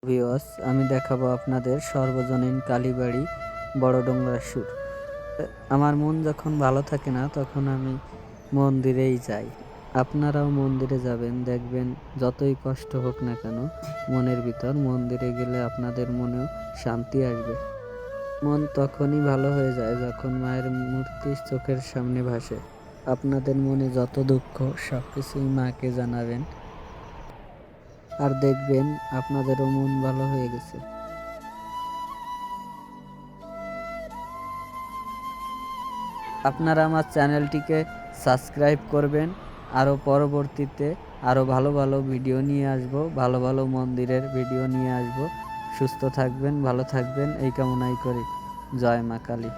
Viewers, আমি দেখাবো আপনাদের সর্বজনীন কালীবাড়ি বড়ডোংরা সুর। আমার মন যখন ভালো থাকে না তখন আমি মন্দিরেই যাই। আপনারাও মন্দিরে যাবেন, দেখবেন যতই কষ্ট হোক না কেন মনের ভিতর মন্দিরে গেলে আপনাদের মনেও শান্তি আসবে। মন তখনই ভালো হয়ে যায় যখন মায়ের মূর্তি চোখের সামনে ভাসে। আপনাদের মনে যত দুঃখ সবকিছুই মাকে জানাবেন, আর দেখবেন আপনাদেরও মন ভালো হয়ে গেছে। আপনারা আমার চ্যানেলটিকে সাবস্ক্রাইব করবেন। আরও পরবর্তীতে আরও ভালো ভালো ভিডিও নিয়ে আসব, ভালো ভালো মন্দিরের ভিডিও নিয়ে আসব। সুস্থ থাকবেন, ভালো থাকবেন এই কামনাই করি। জয় মা কালী।